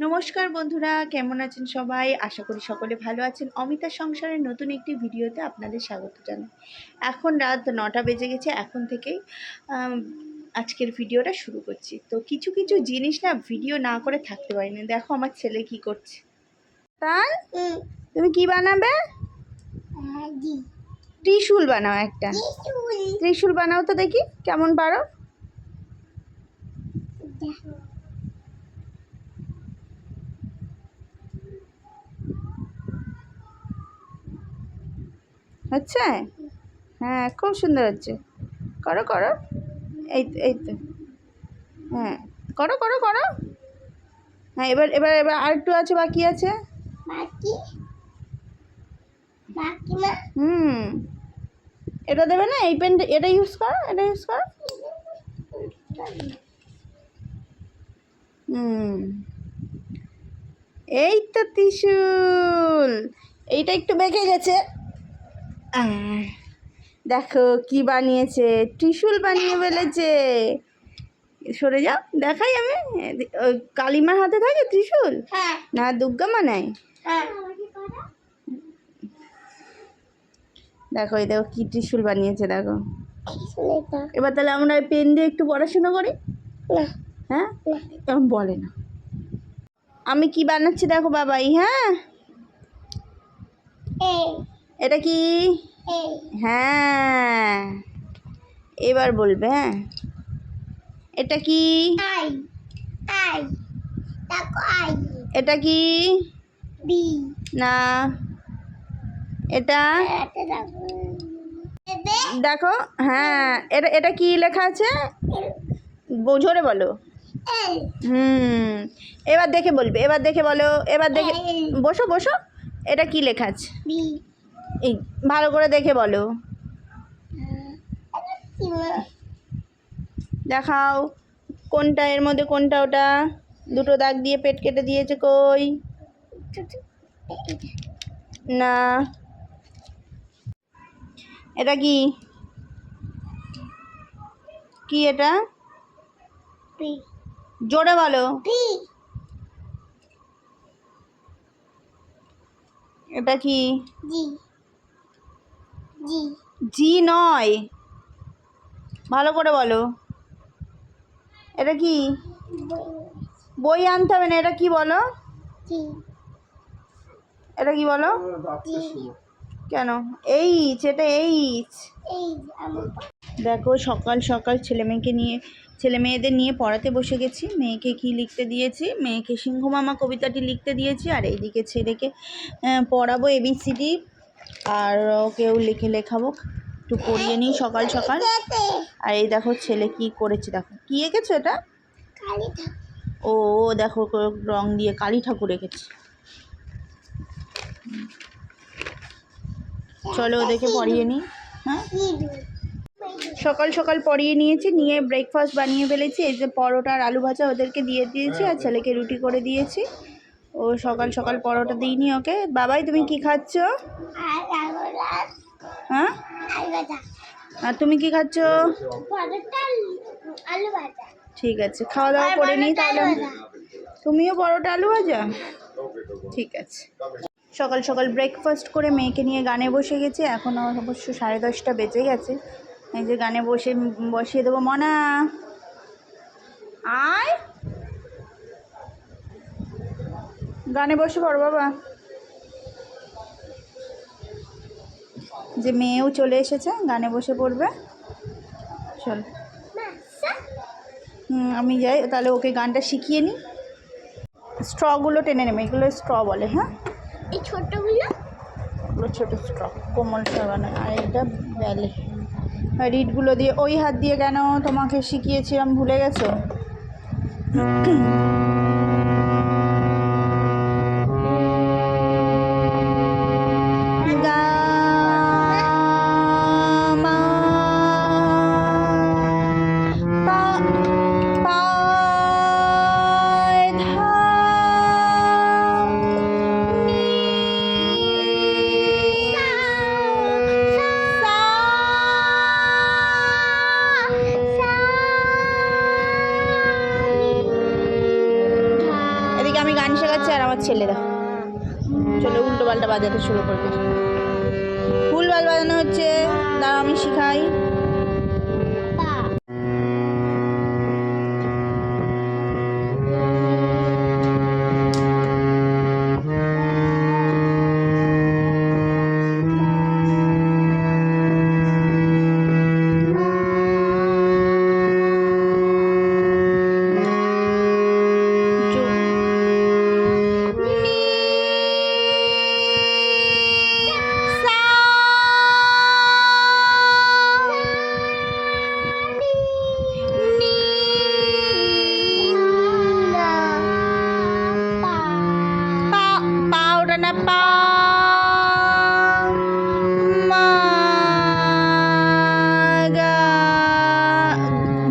নমস্কার বন্ধুরা, কেমন আছেন সবাই? আশা করি সকলে ভালো আছেন। অমিতার সংসারের নতুন একটি ভিডিওতে আপনাদের স্বাগত জানাই। এখন রাত 9টা বেজে গেছে। এখন থেকেই আজকের ভিডিওটা শুরু করছি। তো কিছু কিছু জিনিস না ভিডিও না করে থাকতে পারি না। দেখো আমার ছেলে কি করছে। তাই তুমি কি বানাবে? ত্রিশূল বানাও। একটা ত্রিশূল বানাও তো দেখি কেমন পারো। হচ্ছে? হ্যাঁ, খুব সুন্দর হচ্ছে। করো করো। এই তো। হ্যাঁ, করো করো করো। হ্যাঁ, এবার এবার এবার আর একটু আছে, বাকি আছে। এটা দেবে না, এই পেন, এটা ইউজ করো, এটা ইউজ করো। এই তো ত্রিশূল। এইটা একটু বেঁকে গেছে। দেখো কি বানিয়েছে, ত্রিশূল বানিয়ে ফেলেছে। সরে যাও, দেখাই আমি। কালিমার হাতে থাকে ত্রিশূল, না দুর্গা মানায়। দেখো এই দেখো কি ত্রিশূল বানিয়েছে দেখো। এবার তাহলে আমরা পেন দিয়ে একটু পড়াশোনা করি। হ্যাঁ, এরকম বলে না। আমি কি বানাচ্ছি দেখো বাবাই। হ্যাঁ, এটা কি? হ্যাঁ, এবার বলবে। হ্যাঁ, এটা কি? এটা কি? না, এটা দেখো। হ্যাঁ, এটা এটা কি লেখা আছে? জোরে বলো। এবার দেখে বলবে, এবার দেখে বলো, এবার দেখে। বসো বসো। এটা কি লেখা আছে? এই ভালো করে দেখে বলো। দেখাও কোনটা, এর মধ্যে কোনটা ওটা? দুটো দাগ দিয়ে পেট কেটে দিয়েছে, কই? না, এটা কি? কি এটা? জোরে বলো। এটা কি? জি নয়, ভালো করে বলো। এটা কি? বই আনতে হবে না। এটা কি বলো? এটা কি বলো? কেন এইচ? এটা এইচ। দেখো সকাল সকাল ছেলে মেয়েদের নিয়ে পড়াতে বসে গেছি। মেয়েকে কি লিখতে দিয়েছি? মেয়েকে সিংহ মামা কবিতাটি লিখতে দিয়েছি, আর এইদিকে ছেলেকে পড়াবো ABCD, আর ওকেও লেখাবো। একটু পড়িয়ে নিই সকাল সকাল। আর এই দেখো ছেলে কি করেছে, দেখো কি এঁকেছে। এটা ও দেখো রং দিয়ে কালী ঠাকুর এঁকেছে। চলো ওদেরকে পড়িয়ে নিই। হ্যাঁ, সকাল সকাল পড়িয়ে নিয়েছি, নিয়ে ব্রেকফাস্ট বানিয়ে ফেলেছি। এই যে পরোটা আর আলু ভাজা ওদেরকে দিয়ে দিয়েছি, আর ছেলেকে রুটি করে দিয়েছি। ও সকাল সকাল পরোটা দিইনি ওকে। বাবাই তুমি কি খাচ্ছ? হ্যাঁ, আর তুমি কি খাচ্ছ? ঠিক আছে, খাওয়া দাওয়া করে নিই তাহলে। তুমিও পরোটা আলু ভাজা? ঠিক আছে। সকাল সকাল ব্রেকফাস্ট করে মেয়েকে নিয়ে গানে বসে গেছি। এখন অবশ্য 10:30 বেজে গেছে। এই যে গানে বসিয়ে দেবো। মনা আয়, গানে বসে পড়ো বাবা। যে মেয়েও চলে এসেছে, গানে বসে পড়বে। চল আমি যাই তাহলে, ওকে গানটা শিখিয়ে নিই। স্ট্রগুলো টেনে নেবে, এগুলো স্ট্র বলে। হ্যাঁ, এই ছোটগুলো, ওগুলো ছোটো স্ট্র, কোমল বানায়। আর এটা ব্যালে। রিডগুলো দিয়ে, ওই হাত দিয়ে কেন তোমাকে শিখিয়েছিলাম, ভুলে গেছো? আমি গান শেখাচ্ছি আর আমার ছেলেরা চলে উল্টো পাল্টা বাজাতে শুরু করবে। ভুলভাল বাজানো হচ্ছে, দাঁড়াও আমি শিখাই।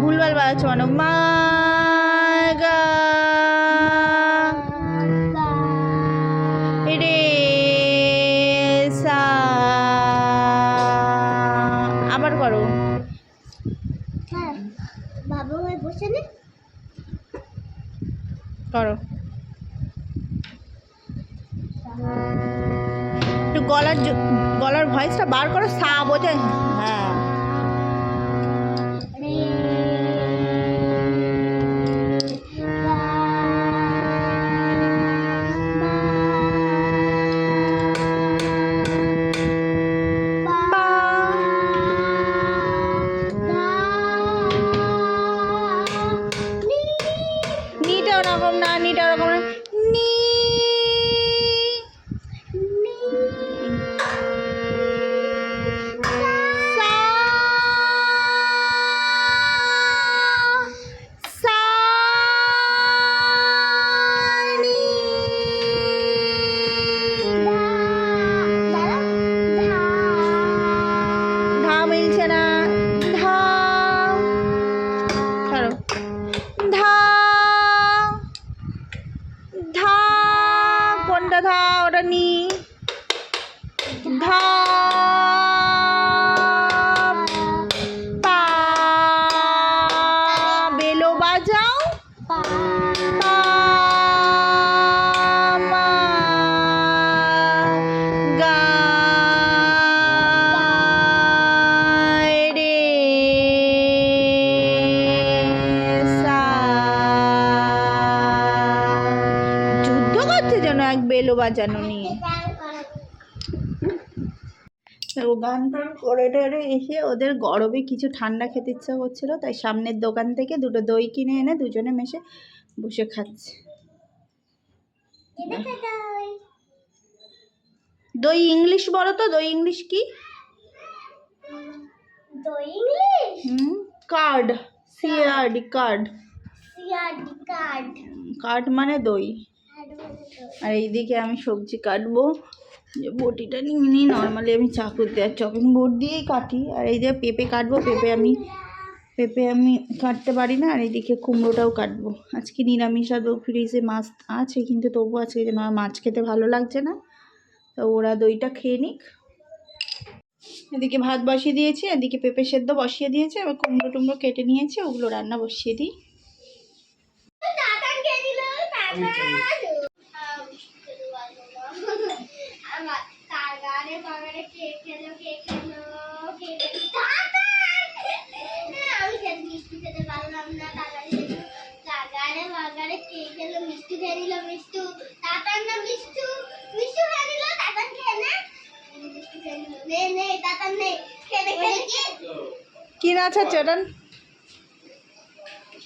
ভুলভাল বাজাচ্ছ মানে মা গা রে সা। আবার করো। বাবা ভাই বসে নে করো। একটু গলার ভয়েসটা বার করো, সা বোঝে। হ্যাঁ নিটা ওরকম না, নিটা ওরকম না, নি মিলছে না, ধা ধরো, ধা ধা কোনটা ধা ওটা নি, ধা পা বেলো বাজাও, পা মা গা রে সা। যুদ্ধ করছে যেন এক বেলো বাজানো নিয়ে। ও গান টান করে টরে এসে ওদের গরমে কিছু ঠান্ডা খেতে ইচ্ছা করছিল, তাই সামনের দোকান থেকে দুটো দই কিনে এনে দুজনে মেশে বসে খাচ্ছে। দই ইংলিশ বলো তো, দই ইংলিশ কি? দই English card, CRD card. CRD card. Card মানে দই। আর এইদিকে আমি সবজি কাটবো, যে বটিটা নিয়ে নিই। নর্মালি আমি চাকুতে আর চপিং বোর্ড দিয়েই কাটি। আর এই যে পেঁপে কাটবো, পেঁপে আমি কাটতে পারি না। আর এইদিকে কুমড়োটাও কাটবো। আজকে নিরামিষ, আর ফ্রিজে মাছ আছে, কিন্তু তবু আজকে যেন আমার মাছ খেতে ভালো লাগছে না, তো ওরা দইটা খেয়ে নিক। এদিকে ভাত বসিয়ে দিয়েছি, এদিকে পেঁপে সেদ্ধ বসিয়ে দিয়েছি, আবার কুমড়ো টুমড়ো কেটে নিয়েছি, ওগুলো রান্না বসিয়ে দিই। কি না আছে চটান?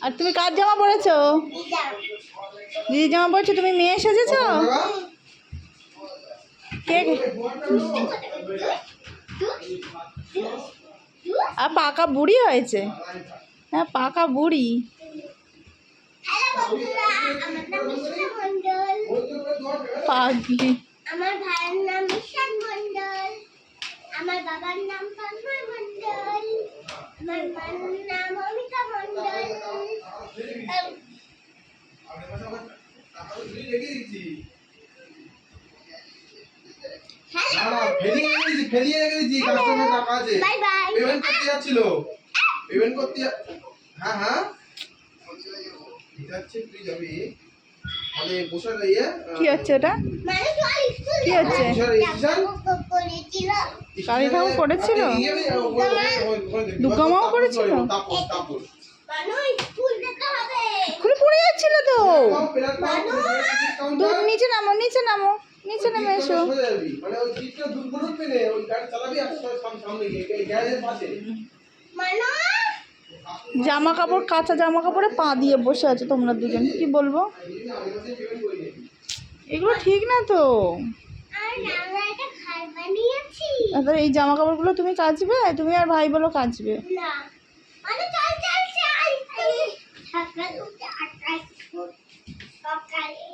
আর তুমি কার জামা পরেছো? দিদি জামা পরেছো? তুমি মেয়ে সেজেছো? কে? আর পাকা বুড়ি হয়েছে। হ্যাঁ পাকা বুড়ি। পাগলি। আমার ভাইয়ের নাম ঈশান মন্ডল, আমার বাবার নাম তন্ময় মন্ডল, আমার মার নাম Amita Mondal. Bye bye. Event করতে যাচ্ছিল, ইভেন্ট করতে। হ্যাঁ হ্যাঁ যাচ্ছে, তুই যাবি? কি হচ্ছে ওটা? মানে চল স্কুল কি হচ্ছে? করেছিল কালী ঠাকুর করেছিল? দুর্গা মাও করেছিল? মানু স্কুল যেতে হবে খুলে পড়ে যাচ্ছিল তো। মানু তুমি নিচে নামো, নিচে নামো, নিচে নেমে এসো। মানু জামা কাপড়, কাঁচা জামা কাপড়ে পা দিয়ে বসে আছো তোমরা দুজন, কি বলবো? এগুলো ঠিক না তো। আর আমরা একটা ঘর বানিয়েছি এবার এই জামা কাপড়গুলো তুমি কাচবে? তুমি আর ভাই বলো কাচবে। না মানে চল চল চল সকালে উঠে সকালে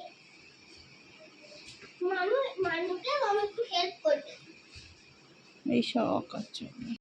মানুকে একটু হেল্প করবে এই শখ আছে।